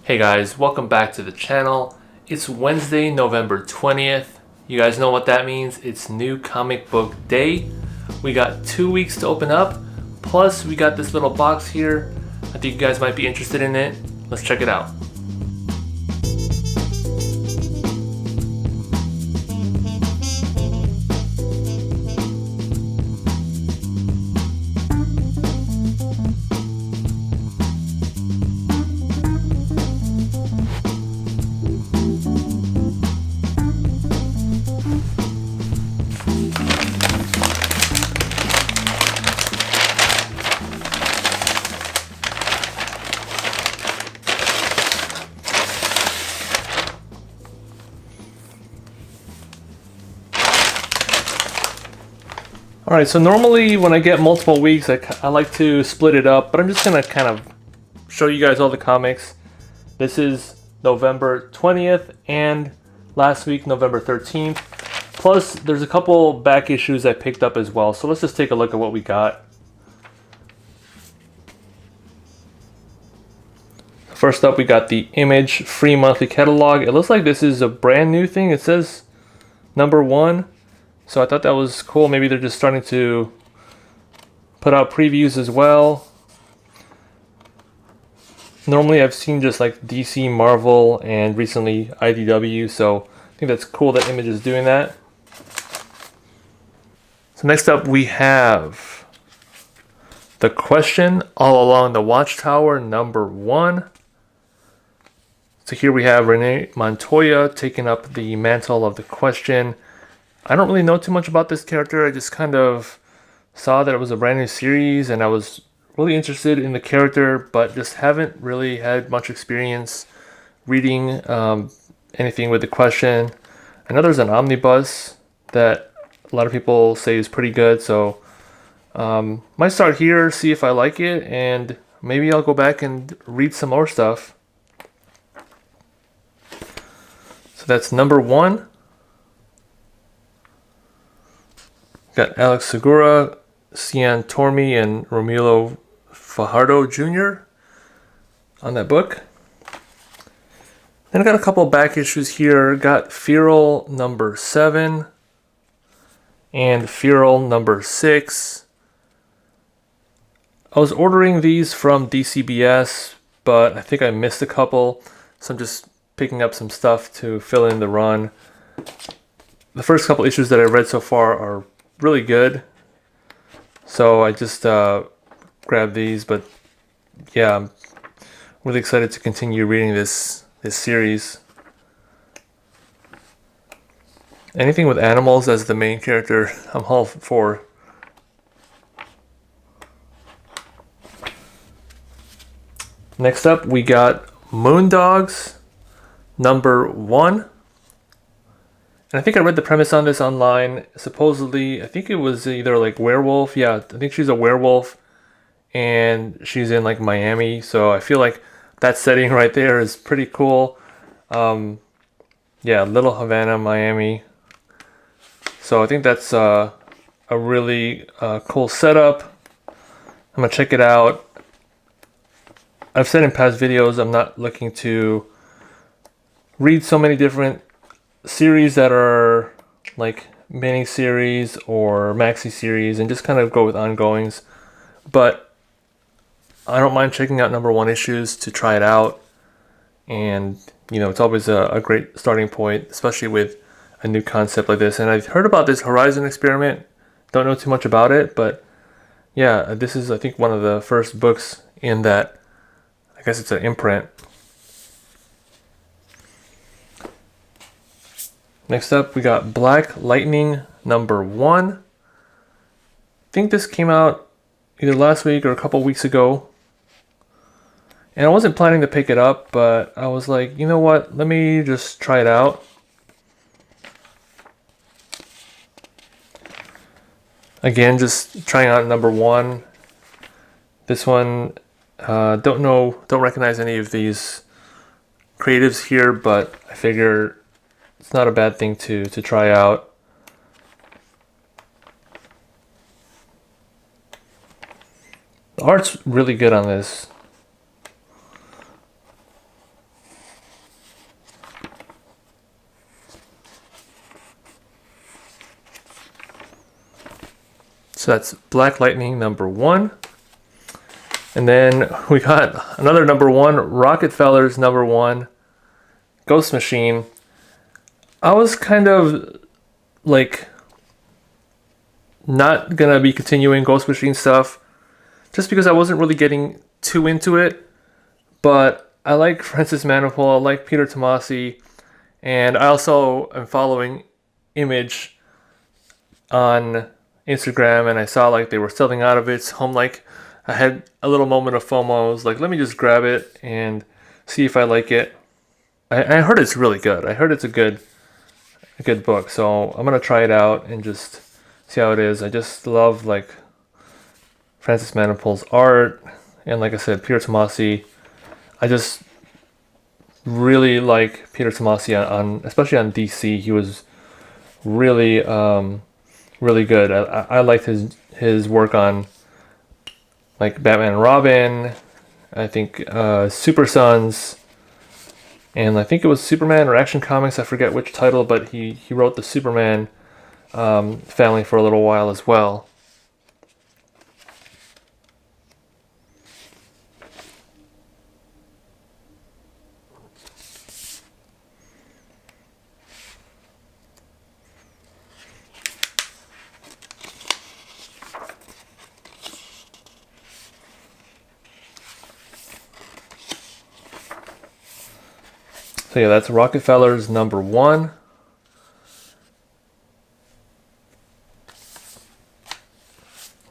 Hey guys, welcome back to the channel. It's Wednesday, November 20th. You guys know what that means. It's new comic book day. We got 2 weeks to open up, plus we got this little box here. I think you guys might be interested in it. Let's check it out. Alright, so normally when I get multiple weeks, I like to split it up, but I'm just going to kind of show you guys all the comics. This is November 20th and last week, November 13th. Plus, there's a couple back issues I picked up as well, so let's just take a look at what we got. First up, we got the Image free monthly catalog. It looks like this is a brand new thing. It says #1. So I thought that was cool. Maybe they're just starting to put out previews as well. Normally I've seen just like DC, Marvel, and recently IDW. So I think that's cool that Image is doing that. So next up we have The Question All Along the Watchtower #1. So here we have Renee Montoya taking up the mantle of The Question. I don't really know too much about this character. I just kind of saw that it was a brand new series and I was really interested in the character, but just haven't really had much experience reading anything with The Question. I know there's an Omnibus that a lot of people say is pretty good, so might start here, see if I like it, and maybe I'll go back and read some more stuff. So that's #1. Got Alex Segura, Cian Tormey, and Romulo Fajardo Jr. on that book. Then I got a couple back issues here. Got Feral #7 and Feral #6. I was ordering these from DCBS, but I think I missed a couple, so I'm just picking up some stuff to fill in the run. The first couple issues that I read so far are really good, so I just grabbed these. But yeah, I'm really excited to continue reading this series. Anything with animals as the main character, I'm all for. Next up, we got Moondogs #1. And I think I read the premise on this online. Supposedly, I think it was either like werewolf. Yeah, I think she's a werewolf and she's in like Miami. So I feel like that setting right there is pretty cool. Yeah, Little Havana, Miami. So I think that's a really cool setup. I'm going to check it out. I've said in past videos, I'm not looking to read so many different series that are like mini series or maxi series and just kind of go with ongoings, but I don't mind checking out #1 issues to try it out. And you know, it's always a great starting point, especially with a new concept like this. And I've heard about this Horizon experiment, don't know too much about it, but yeah, this is I think one of the first books in that, I guess it's an imprint. Next up, we got Black Lightning #1. I think this came out either last week or a couple weeks ago. And I wasn't planning to pick it up, but I was like, you know what? Let me just try it out. Again, just trying out #1. This one, don't recognize any of these creatives here, but I figure it's not a bad thing to try out. The art's really good on this. So that's Black Lightning #1. And then we got another #1, Rocketfellers #1, Ghost Machine. I was kind of like not gonna be continuing Ghost Machine stuff just because I wasn't really getting too into it. But I like Francis Manapul, I like Peter Tomasi, and I also am following Image on Instagram, and I saw like they were selling out of it, so I'm like, I had a little moment of FOMO. I was like, let me just grab it and see if I like it. I heard it's really good. I heard it's a good book, so I'm gonna try it out and just see how it is. I just love like Francis Manapul's art, and like I said, Peter Tomasi. I just really like Peter Tomasi on especially on DC. He was really really good. I liked his work on like Batman and Robin, I think Super Sons, and I think it was Superman or Action Comics, I forget which title, but he wrote the Superman family for a little while as well. So yeah, that's Rocketfellers #1.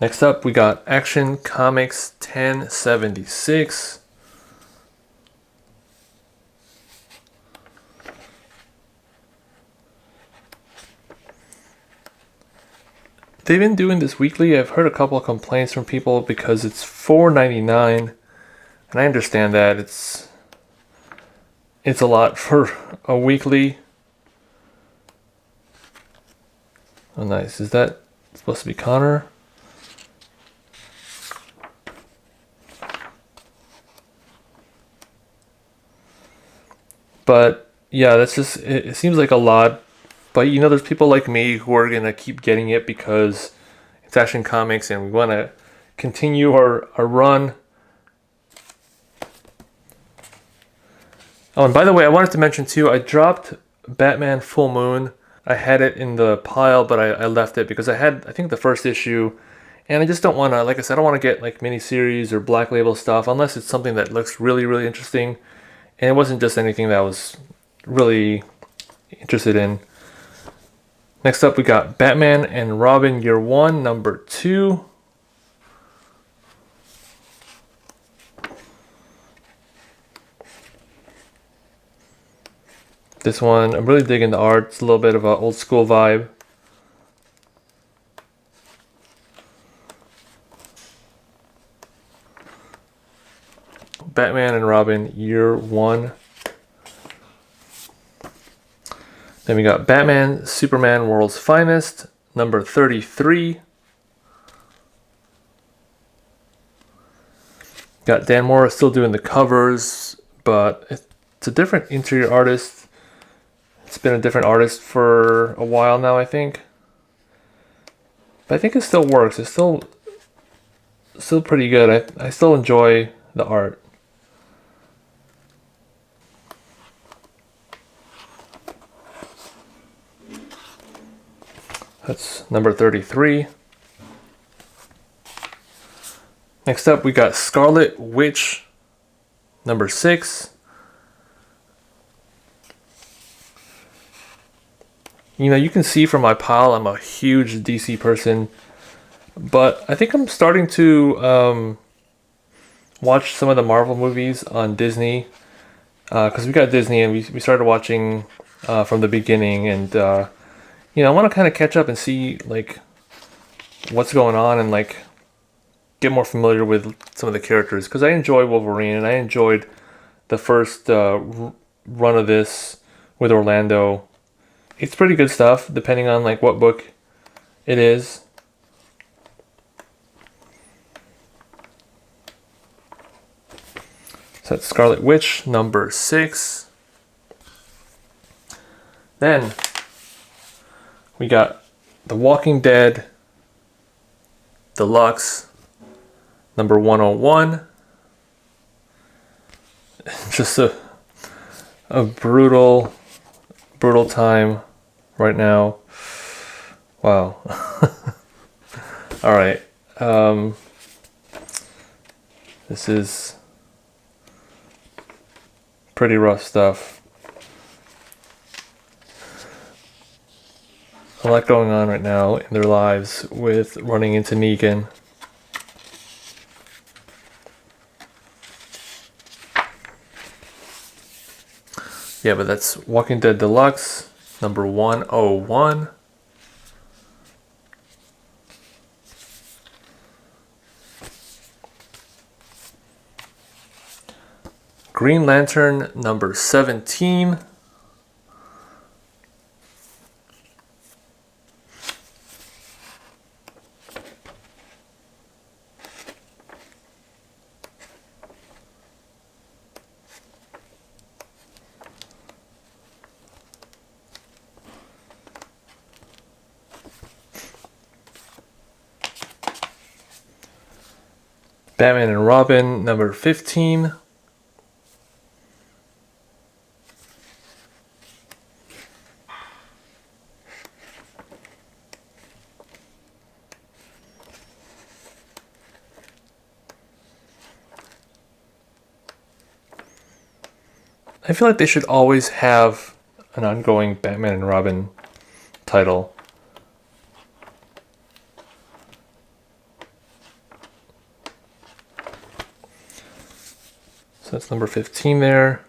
Next up, we got Action Comics 1076. They've been doing this weekly. I've heard a couple of complaints from people because it's $4.99, and I understand that it's a lot for a weekly. Oh, nice. Is that supposed to be Connor? But yeah, that's just, it seems like a lot. But you know, there's people like me who are gonna keep getting it because it's Action Comics and we want to continue our run. Oh, and by the way, I wanted to mention too, I dropped Batman Full Moon. I had it in the pile, but I left it because I had, I think, the first issue. And I just don't want to, like I said, I don't want to get like miniseries or Black Label stuff unless it's something that looks really, really interesting. And it wasn't just anything that I was really interested in. Next up, we got Batman and Robin Year 1, #2. This one, I'm really digging the art. It's a little bit of an old school vibe. Batman and Robin Year 1. Then we got Batman, Superman, World's Finest, #33. Got Dan Mora still doing the covers, but it's a different interior artist. It's been a different artist for a while now, I think. But I think it still works. It's still pretty good. I still enjoy the art. That's #33. Next up, we got Scarlet Witch, #6. You know, you can see from my pile, I'm a huge DC person, but I think I'm starting to watch some of the Marvel movies on Disney, because we got Disney and we started watching from the beginning, and you know, I want to kind of catch up and see like what's going on and like get more familiar with some of the characters, because I enjoy Wolverine and I enjoyed the first run of this with Orlando. It's pretty good stuff depending on like what book it is. So that's Scarlet Witch, #6. Then we got The Walking Dead Deluxe number 101. Just a brutal time right now. Wow. All right. This is pretty rough stuff. A lot going on right now in their lives with running into Negan. Yeah, but that's Walking Dead Deluxe, number 101. Green Lantern, number 17. Batman and Robin, number 15. I feel like they should always have an ongoing Batman and Robin title. So that's number 15 there.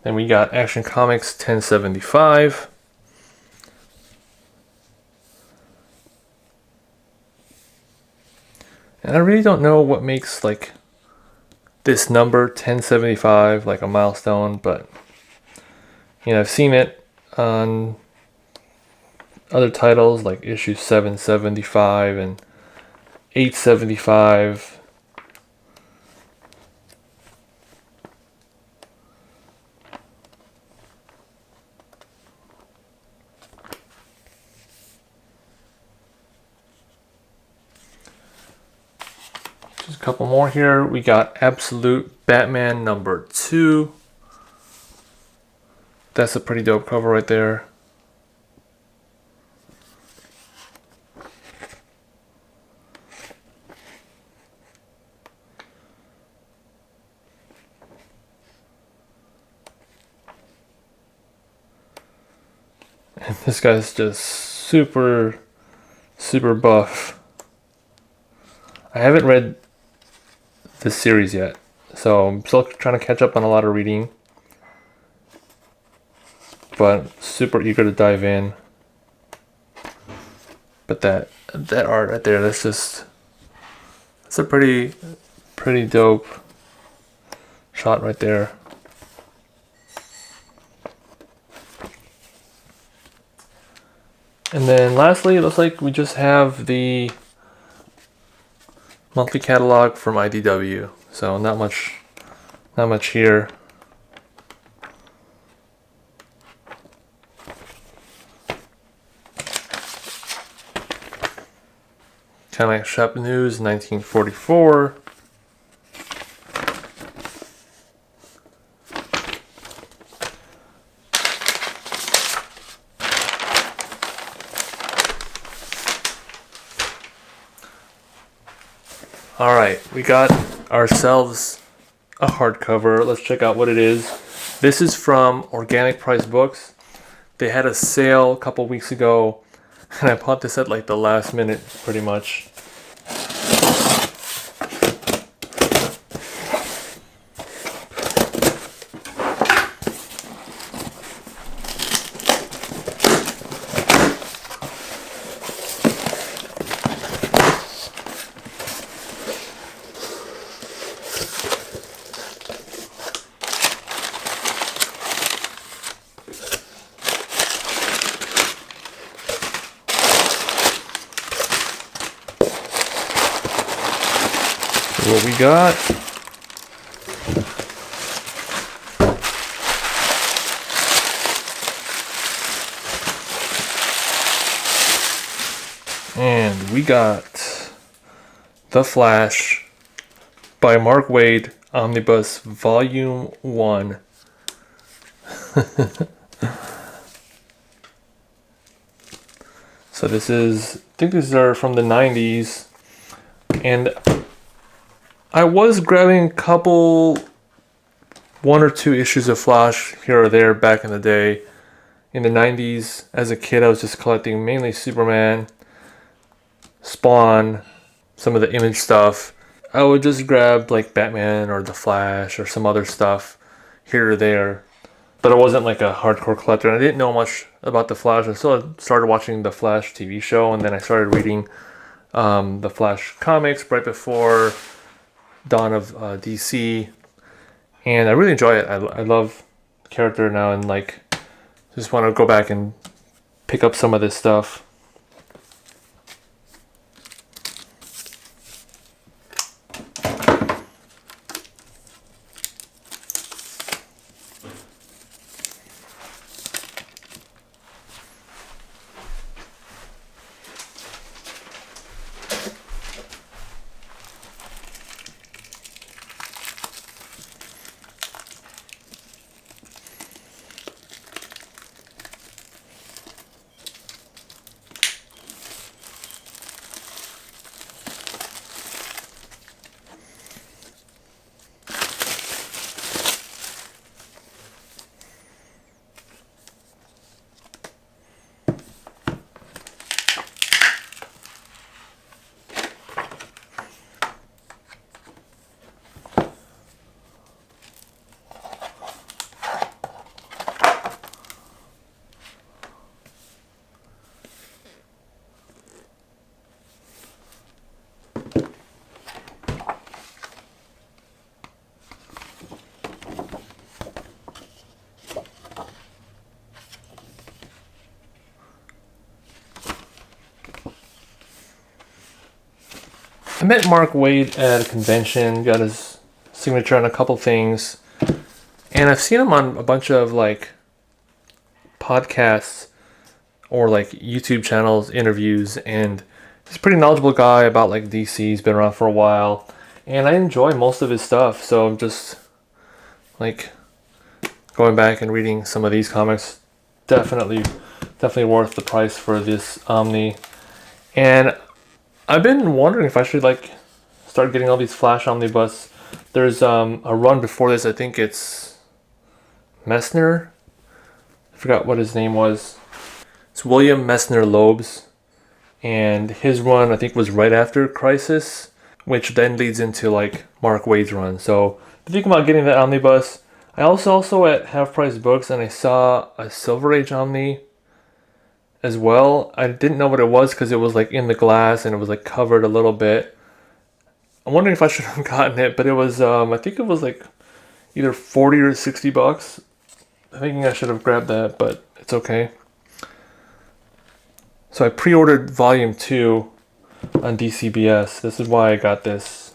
Then we got Action Comics 1075. And I really don't know what makes like this number 1075 like a milestone, but you know, I've seen it on other titles like issue 775 and 875. Just a couple more here. We got Absolute Batman number 2. That's a pretty dope cover right there. And this guy's just super buff. I haven't read this series yet, so I'm still trying to catch up on a lot of reading, but super eager to dive in. But that art right there, that's a pretty dope shot right there. And then lastly, it looks like we just have the monthly catalog from IDW. So not much here. Comic Shop News 1944. All right, we got ourselves a hardcover. Let's check out what it is. This is from Organic Price Books. They had a sale a couple weeks ago, and I bought this at like the last minute, pretty much. What we got? we got The Flash by Mark Waid, Omnibus, Volume 1. So this is, I think these are from the 90s. And I was grabbing a couple, 1 or 2 issues of Flash here or there back in the day. In the 90s, as a kid, I was just collecting mainly Superman, Spawn, some of the Image stuff. I would just grab like Batman or The Flash or some other stuff here or there. But I wasn't like a hardcore collector. And I didn't know much about The Flash until I started watching the Flash TV show. And then I started reading the Flash comics right before Dawn of DC. And I really enjoy it. I love the character now, and like just want to go back and pick up some of this stuff. I met Mark Waid at a convention, got his signature on a couple things, and I've seen him on a bunch of like podcasts or like YouTube channels, interviews, and he's a pretty knowledgeable guy about like DC. He's been around for a while, and I enjoy most of his stuff, so I'm just like going back and reading some of these comics. Definitely worth the price for this Omni. And I've been wondering if I should like start getting all these Flash Omnibus. There's a run before this, I think it's Messner. I forgot what his name was. It's William Messner Loebs. And his run I think was right after Crisis, which then leads into like Mark Waid's run. So I'm thinking about getting that Omnibus. I also at Half Price Books, and I saw a Silver Age Omni as well. I didn't know what it was because it was like in the glass and it was like covered a little bit. I'm wondering if I should have gotten it, but it was I think it was like either 40 or 60 bucks. I'm thinking I should have grabbed that, but it's okay. So I pre-ordered volume 2 on DCBS. This is why I got this.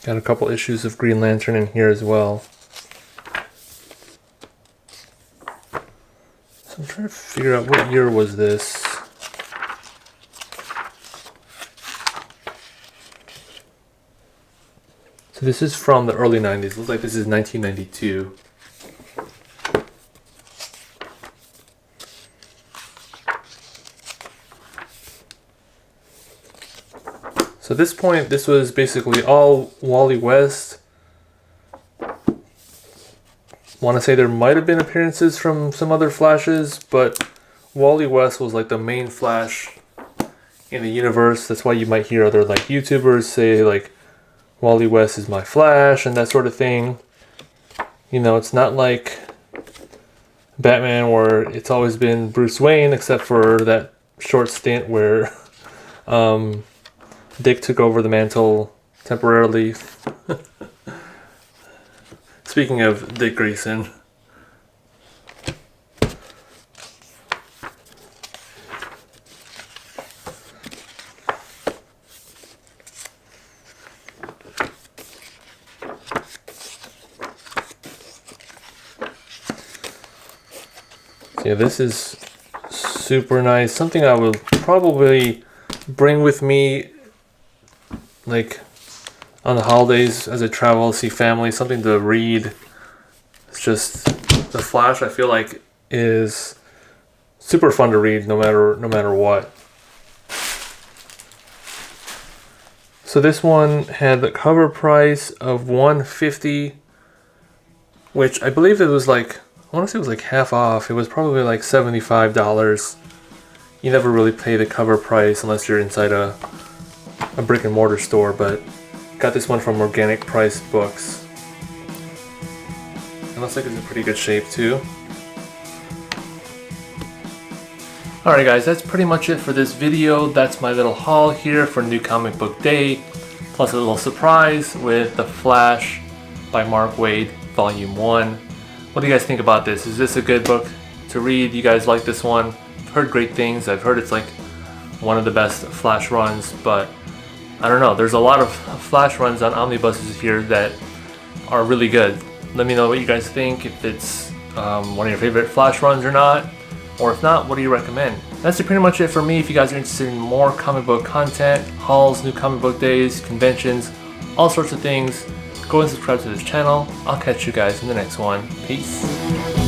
Got a couple issues of Green Lantern in here as well. So I'm trying to figure out what year was this. So this is from the early 90s. Looks like this is 1992. So at this point, this was basically all Wally West. Want to say there might have been appearances from some other Flashes, but Wally West was like the main Flash in the universe. That's why you might hear other like YouTubers say like Wally West is my Flash and that sort of thing. You know, it's not like Batman where it's always been Bruce Wayne, except for that short stint where Dick took over the mantle temporarily. Speaking of Dick Grayson. Yeah, this is super nice. Something I will probably bring with me, like, on the holidays as I travel, see family, something to read. It's just, the Flash, I feel like, is super fun to read no matter what. So this one had the cover price of $150, which I believe it was like, I want to say it was like half off. It was probably like $75. You never really pay the cover price unless you're inside a brick and mortar store, but got this one from Organic Price Books. It looks like it's in pretty good shape too. Alright guys, that's pretty much it for this video. That's my little haul here for New Comic Book Day, plus a little surprise with The Flash by Mark Waid, Volume 1. What do you guys think about this? Is this a good book to read? You guys like this one? I've heard great things. I've heard it's like one of the best Flash runs, but I don't know. There's a lot of Flash runs on omnibuses here that are really good. Let me know what you guys think, if it's one of your favorite Flash runs or not, or if not, what do you recommend? That's pretty much it for me. If you guys are interested in more comic book content, hauls, New Comic Book Days, conventions, all sorts of things, go and subscribe to this channel. I'll catch you guys in the next one. Peace.